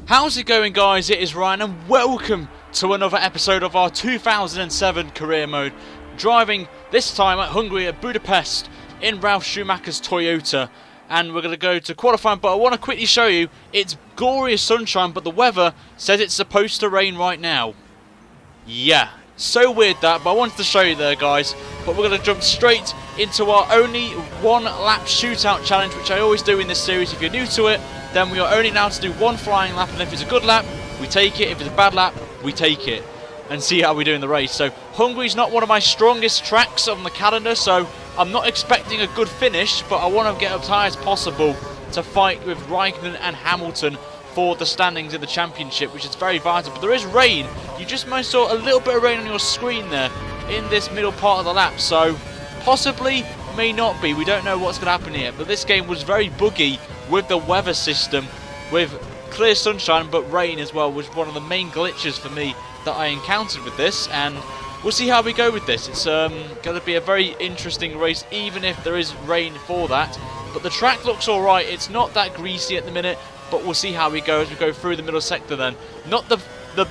How's it going, guys? It is Ryan and welcome to another episode of our 2007 career mode, driving this time at Hungary at Budapest in Ralf Schumacher's Toyota, and we're going to go to qualifying. But I want to quickly show you, it's glorious sunshine, but the weather says it's supposed to rain right now. Yeah, so weird that, but I wanted to show you there, guys. But we're going to jump straight into our only one lap shootout challenge, which I always do in this series. If you're new to it, then we are only allowed to do one flying lap, and if it's a good lap, we take it. If it's a bad lap, we take it, and see how we do in the race. So Hungary's not one of my strongest tracks on the calendar, so I'm not expecting a good finish, but I want to get as high as possible to fight with Raikkonen and Hamilton for the standings in the championship, which is very vital. But there is rain. You just might saw a little bit of rain on your screen there in this middle part of the lap, so possibly, may not be. We don't know what's going to happen here, but this game was very buggy with the weather system, with clear sunshine but rain as well, was one of the main glitches for me that I encountered with this, and we'll see how we go with this. It's going to be a very interesting race, even if there is rain for that. But the track looks alright. It's not that greasy at the minute, but we'll see how we go as we go through the middle sector then. Not the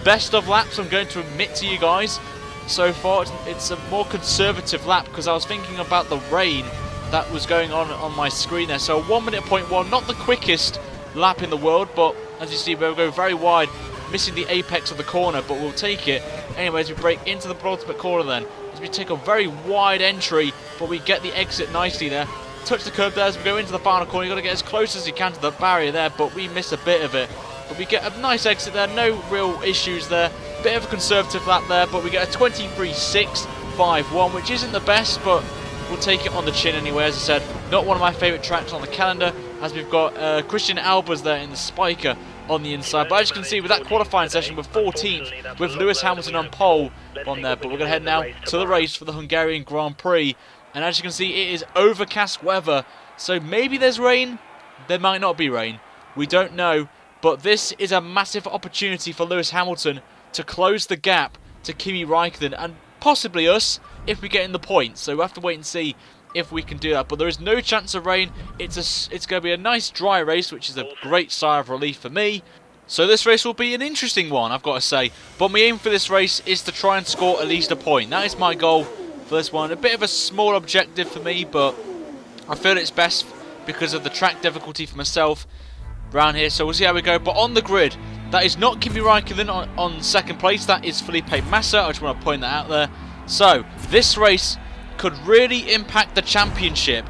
best of laps, I'm going to admit to you guys. So far, it's a more conservative lap, because I was thinking about the rain that was going on my screen there. So 1 minute 0.1, not the quickest lap in the world, but as you see, we'll go very wide, missing the apex of the corner, but we'll take it. Anyways, we break into the penultimate corner then, as we take a very wide entry, but we get the exit nicely there. Touch the curb there as we go into the final corner. You've got to get as close as you can to the barrier there, but we miss a bit of it. But we get a nice exit there, no real issues there. Bit of a conservative lap there, but we get a 23.651, which isn't the best, but we'll take it on the chin anyway. As I said, not one of my favourite tracks on the calendar, as we've got Christian Albers there in the spiker on the inside. But as you can see, with that qualifying session, we're 14th with Lewis Hamilton on pole on there. But we're going to head now to the race for the Hungarian Grand Prix. And as you can see, it is overcast weather, so maybe there's rain, there might not be rain, we don't know. But this is a massive opportunity for Lewis Hamilton to close the gap to Kimi Raikkonen and possibly us if we get in the points. So we'll have to wait and see if we can do that. But there is no chance of rain. It's going to be a nice dry race, which is a great sigh of relief for me. So this race will be an interesting one, I've got to say. But my aim for this race is to try and score at least a point. That is my goal for this one. A bit of a small objective for me, but I feel it's best because of the track difficulty for myself around here. So we'll see how we go. But on the grid, that is not Kimi Raikkonen on second place. That is Felipe Massa. I just want to point that out there. So this race could really impact the championship.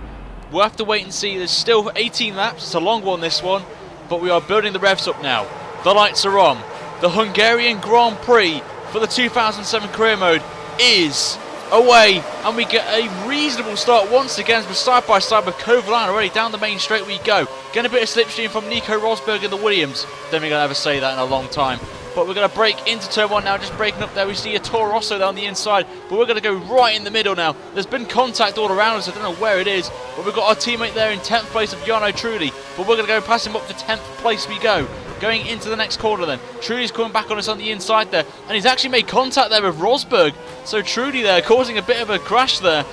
We'll have to wait and see. There's still 18 laps. It's a long one, this one. But we are building the revs up now. The lights are on. The Hungarian Grand Prix for the 2007 career mode is away, and we get a reasonable start once again as we're side by side with Kovalainen already. Down the main straight we go. Getting a bit of slipstream from Nico Rosberg in the Williams. Don't think I'll ever say that in a long time. But we're going to break into turn one now, just breaking up there. We see a Toro Rosso there on the inside, but we're going to go right in the middle now. There's been contact all around us, I don't know where it is, but we've got our teammate there in 10th place of Jarno Trulli, but we're going to go past him up to 10th place we go. Going into the next corner then. Trulli's coming back on us on the inside there, and he's actually made contact there with Rosberg. So Trulli there causing a bit of a crash there.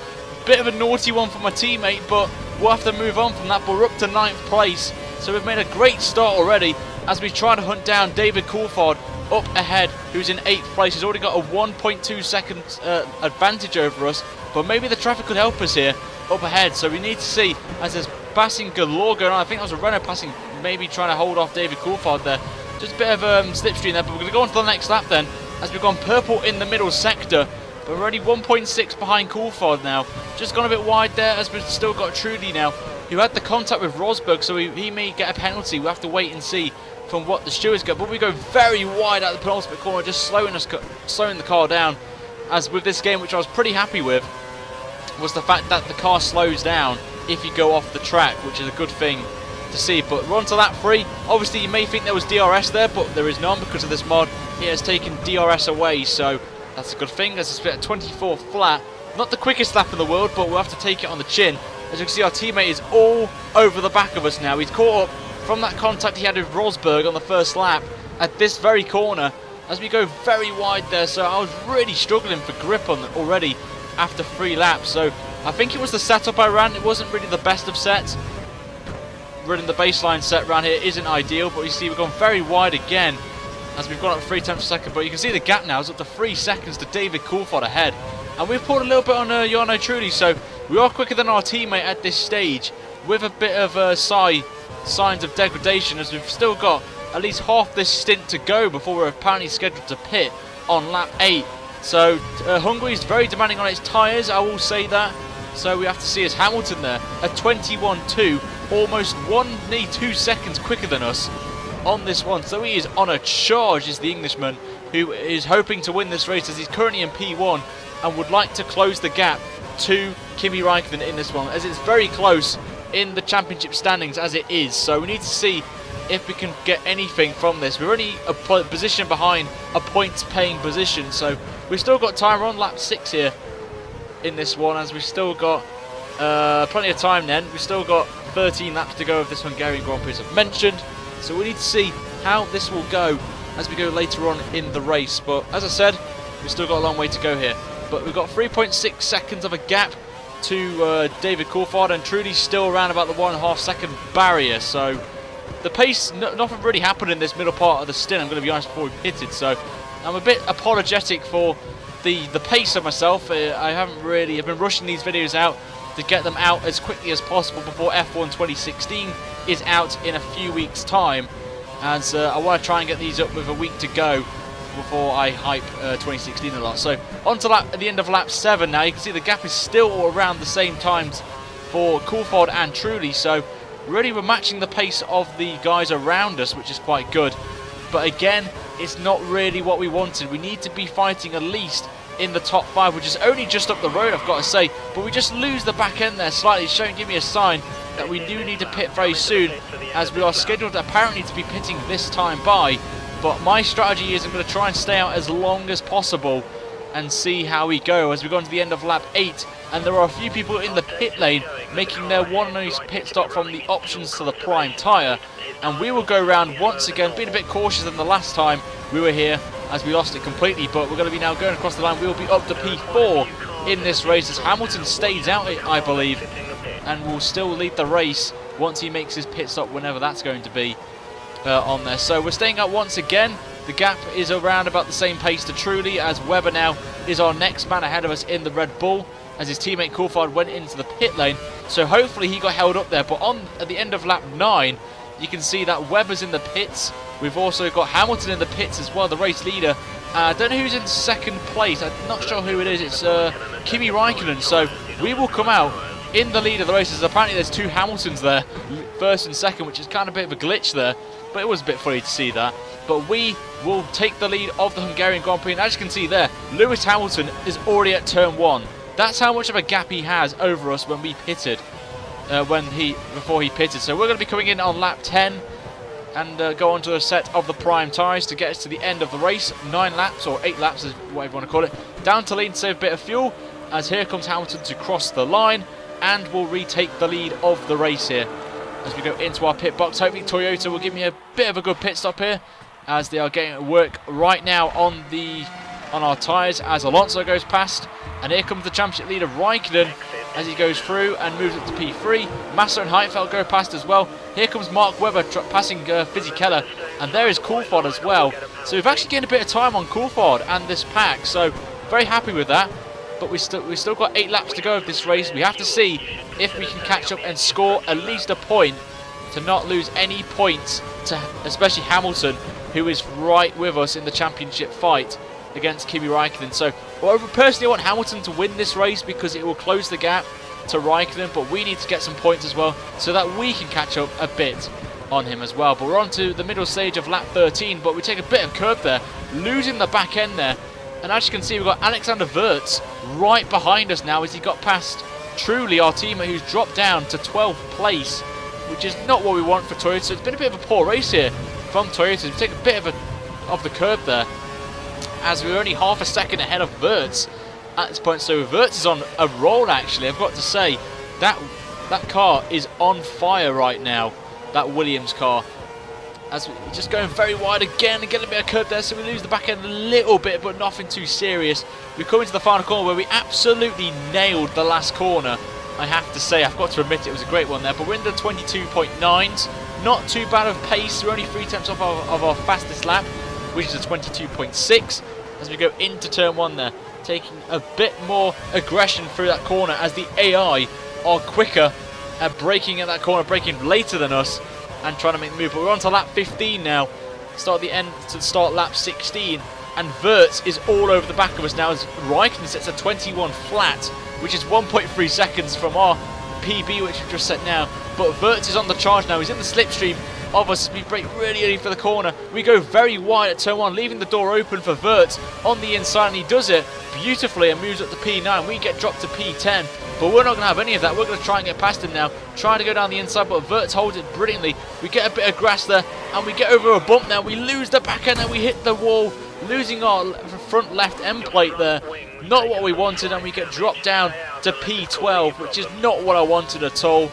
Bit of a naughty one for my teammate, but we'll have to move on from that. But we're up to 9th place, so we've made a great start already as we try to hunt down David Coulthard up ahead, who's in 8th place. He's already got a 1.2 seconds advantage over us, but maybe the traffic could help us here up ahead. So we need to see, as there's passing galore going on. I think that was a Renault passing, maybe trying to hold off David Coulthard there. Just a bit of slipstream there, but we're going to go on to the next lap then, as we've gone purple in the middle sector. But we're already 1.6 behind Coulthard now. Just gone a bit wide there, as we've still got Trulli now, who had the contact with Rosberg, so he may get a penalty. We'll have to wait and see from what the stewards go. But we go very wide at the penultimate corner, just slowing the car down. As with this game, which I was pretty happy with, was the fact that the car slows down if you go off the track, which is a good thing to see. But we're on to lap 3. Obviously you may think there was DRS there, but there is none because of this mod. It has taken DRS away, so that's a good thing. There's a split at 24 flat. Not the quickest lap in the world, but we'll have to take it on the chin. As you can see, our teammate is all over the back of us now. He's caught up from that contact he had with Rosberg on the first lap at this very corner, as we go very wide there. So I was really struggling for grip on already after 3 laps. So I think it was the setup I ran. It wasn't really the best of sets. ridden the baseline set around here isn't ideal, but you see we've gone very wide again as we've gone up 3 tenths per second. But you can see the gap now is up to 3 seconds to David Coulthard ahead. And we've pulled a little bit on Jarno Trulli, so we are quicker than our teammate at this stage, with a bit of signs of degradation, as we've still got at least half this stint to go before we're apparently scheduled to pit on lap 8. So Hungary is very demanding on its tyres, I will say that. So we have to see as Hamilton there at 21.2, almost 2 seconds quicker than us on this one. So he is on a charge, is the Englishman, who is hoping to win this race as he's currently in P1 and would like to close the gap to Kimi Raikkonen in this one, as it's very close in the championship standings as it is. So we need to see if we can get anything from this. We're only a position behind a points paying position, so we've still got time. We're on lap 6 here in this one, as we've still got plenty of time then. We've still got 13 laps to go of this Hungarian Grand Prix as I've mentioned, so we need to see how this will go as we go later on in the race. But as I said, we've still got a long way to go here. But we've got 3.6 seconds of a gap to David Coulthard, and Trulli's still around about the 1.5 second barrier. So the pace, nothing really happened in this middle part of the stint, I'm going to be honest, before we pitted. So I'm a bit apologetic for the pace of myself. I've been rushing these videos out to get them out as quickly as possible before F1 2016 is out in a few weeks time, as I want to try and get these up with a week to go before I hype 2016 a lot. So on to the end of lap 7 now. You can see the gap is still around the same times for Coulthard and Trulli, so really we're matching the pace of the guys around us, which is quite good. But again, it's not really what we wanted. We need to be fighting at least in the top 5, which is only just up the road, I've got to say. But we just lose the back end there slightly, give me a sign that we do need to pit very soon, as we are scheduled apparently to be pitting this time by. But my strategy is I'm going to try and stay out as long as possible and see how we go as we go on to the end of lap 8. And there are a few people in the pit lane making their one and only pit stop from the options to the prime tyre. And we will go round once again, being a bit cautious than the last time we were here, as we lost it completely. But we're going to be now going across the line. We will be up to P4 in this race, as Hamilton stays out, I believe, and will still lead the race once he makes his pit stop, whenever that's going to be on there. So we're staying out once again. The gap is around about the same pace to Trulli, as Webber now is our next man ahead of us in the Red Bull, as his teammate Coulthard went into the pit lane. So hopefully he got held up there. But at the end of lap 9, you can see that Webber's in the pits. We've also got Hamilton in the pits as well, the race leader. I don't know who's in second place. I'm not sure who it is. It's Kimi Raikkonen. So we will come out in the lead of the races. Apparently there's 2 Hamiltons there, first and second, which is kind of a bit of a glitch there. But it was a bit funny to see that. But we will take the lead of the Hungarian Grand Prix. And as you can see there, Lewis Hamilton is already at turn 1. That's how much of a gap he has over us when we pitted, before he pitted. So we're going to be coming in on lap 10 and go on to a set of the prime tyres to get us to the end of the race. 9 laps, or 8 laps is whatever you want to call it. Down to lead to save a bit of fuel, as here comes Hamilton to cross the line, and we'll retake the lead of the race here as we go into our pit box. Hopefully Toyota will give me a bit of a good pit stop here, as they are getting to work right now on our tyres as Alonso goes past. And here comes the championship leader Raikkonen as he goes through and moves up to P3. Massa and Heidfeld go past as well. Here comes Mark Webber passing Fisichella, and there is Coulthard as well. So we've actually gained a bit of time on Coulthard and this pack, so very happy with that. But we've still got 8 laps to go of this race. We have to see if we can catch up and score at least a point to not lose any points to especially Hamilton, who is right with us in the championship fight against Kimi Raikkonen. So personally, I want Hamilton to win this race because it will close the gap to Raikkonen, but we need to get some points as well so that we can catch up a bit on him as well. But we're on to the middle stage of lap 13, but we take a bit of curb there, losing the back end there. And as you can see, we've got Alexander Wirtz right behind us now as he got past Trulli, our teammate, who's dropped down to 12th place, which is not what we want for Toyota. So it's been a bit of a poor race here from Toyota. We take a bit of the curb there, as we're only half a second ahead of Wirtz at this point. So Wirtz is on a roll, actually. I've got to say, that car is on fire right now, that Williams car. As we're just going very wide again and getting a bit of curb there, so we lose the back end a little bit, but nothing too serious. We come into the final corner where we absolutely nailed the last corner. I have to say, I've got to admit it was a great one there, but we're in the 22.9s. Not too bad of pace. We're only 3 tenths off of our fastest lap, which is a 22.6, as we go into turn 1 there, taking a bit more aggression through that corner as the AI are quicker at braking at that corner, braking later than us and trying to make the move. But we're on to lap 15 now, start the end to start lap 16, and Wirtz is all over the back of us now as Raikkonen sets a 21 flat, which is 1.3 seconds from our PB which we've just set now. But Wirtz is on the charge now, he's in the slipstream of us. We brake really early for the corner. We go very wide at turn 1, leaving the door open for Wirtz on the inside, and he does it beautifully and moves up to P9. We get dropped to P10, but we're not going to have any of that. We're going to try and get past him now, trying to go down the inside, but Wirtz holds it brilliantly. We get a bit of grass there, and we get over a bump now. We lose the back end, and we hit the wall, losing our front left end plate there. Not what we wanted, and we get dropped down to P12, which is not what I wanted at all.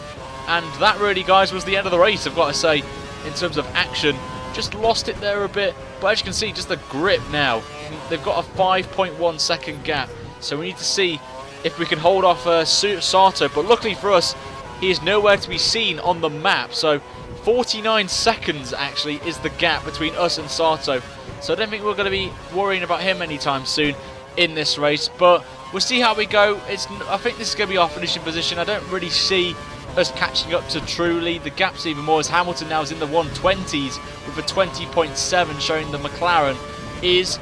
And that really, guys, was the end of the race, I've got to say, in terms of action. Just lost it there a bit, but as you can see, just the grip now. They've got a 5.1 second gap, so we need to see if we can hold off Sato, but luckily for us, he is nowhere to be seen on the map. So 49 seconds actually is the gap between us and Sato, so I don't think we're going to be worrying about him anytime soon in this race, but we'll see how we go. I think this is going to be our finishing position. I don't really see us catching up to Truly. The gap's even more as Hamilton now is in the 120s with a 20.7, showing the McLaren is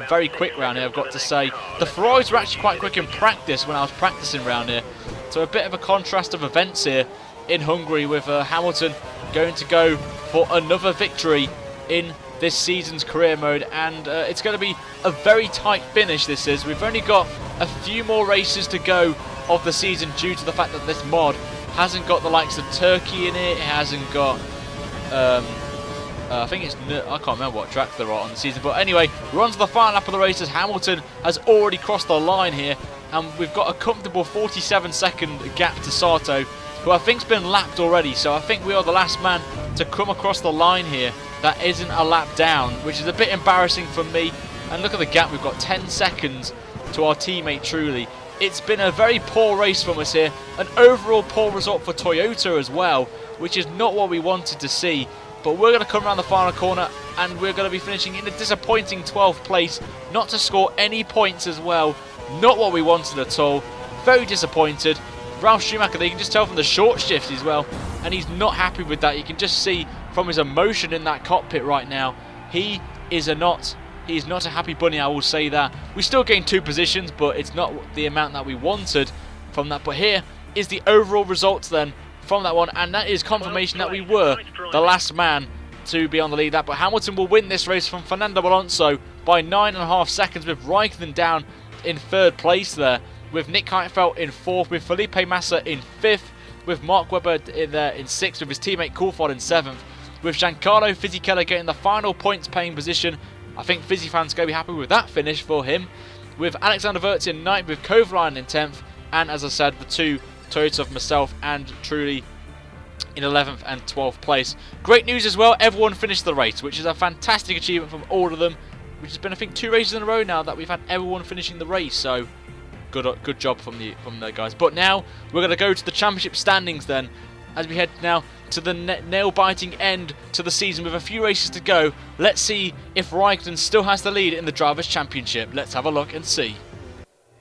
very quick round here, I've got to say. The Ferraris were actually quite quick in practice when I was practicing round here, so a bit of a contrast of events here in Hungary, with Hamilton going to go for another victory in this season's career mode, and it's going to be a very tight finish. This is, we've only got a few more races to go of the season due to the fact that this mod hasn't got the likes of Turkey in it. It hasn't got I think it's, I can't remember what tracks there are on the season, but anyway, we're on to the final lap of the race as Hamilton has already crossed the line here, and we've got a comfortable 47-second gap to Sato, who I think's been lapped already. So I think we are the last man to come across the line here that isn't a lap down, which is a bit embarrassing for me. And look at the gap, we've got 10 seconds to our teammate Truly. It's been a very poor race from us here, an overall poor result for Toyota as well, which is not what we wanted to see. But we're going to come around the final corner, and we're going to be finishing in a disappointing 12th place, not to score any points as well. Not what we wanted at all. Very disappointed. Ralf Schumacher, you can just tell from the short shifts as well, and he's not happy with that. You can just see from his emotion in that cockpit right now, he is not a happy bunny, I will say that. We still gained 2 positions, but it's not the amount that we wanted from that. But here is the overall results then from that one, and that is confirmation that we were the last man to be on the lead. But Hamilton will win this race from Fernando Alonso by 9.5 seconds, with Raikkonen down in 3rd place there, with Nick Heidfeld in 4th, with Felipe Massa in 5th, with Mark Webber in 6th, with his teammate Coulthard in 7th, with Giancarlo Fisichella getting the final points paying position. I think Fizzy fans going to be happy with that finish for him, with Alexander Wirtz in 9th, with Kovalainen in 10th, and as I said, the 2 Toyota of myself and Truly in 11th and 12th place. Great news as well, everyone finished the race, which is a fantastic achievement from all of them, which has been, I think, 2 races in a row now that we've had everyone finishing the race. So good job from the guys. But now we're going to go to the championship standings then, as we head now to the nail-biting end to the season with a few races to go. Let's see if Raikkonen still has the lead in the Drivers' Championship. Let's have a look and see.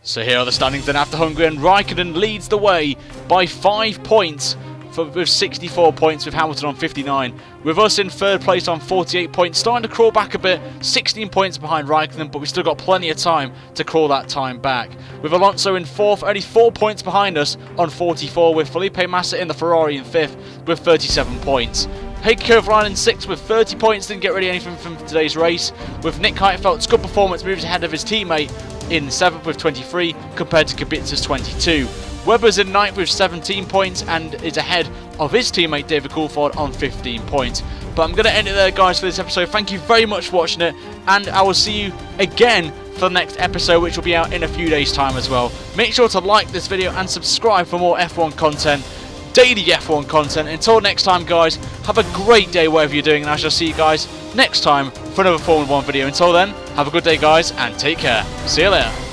So here are the standings then after Hungary, and Raikkonen leads the way by 5 points with 64 points, with Hamilton on 59. With us in 3rd place on 48 points, starting to crawl back a bit, 16 points behind Raikkonen, but we've still got plenty of time to crawl that time back. With Alonso in 4th, only 4 points behind us on 44, with Felipe Massa in the Ferrari in 5th with 37 points. Heikki Kovalainen in 6th with 30 points, didn't get really anything from today's race. With Nick Heidfeld's good performance moves ahead of his teammate in 7th with 23 compared to Kubica's 22. Webber's in 9th with 17 points and is ahead of his teammate David Coulthard on 15 points. But I'm going to end it there, guys, for this episode. Thank you very much for watching it, and I will see you again for the next episode, which will be out in a few days' time as well. Make sure to like this video and subscribe for more F1 content, daily F1 content. Until next time, guys, have a great day wherever you're doing, and I shall see you guys next time for another Formula 1 video. Until then, have a good day, guys, and take care. See you later.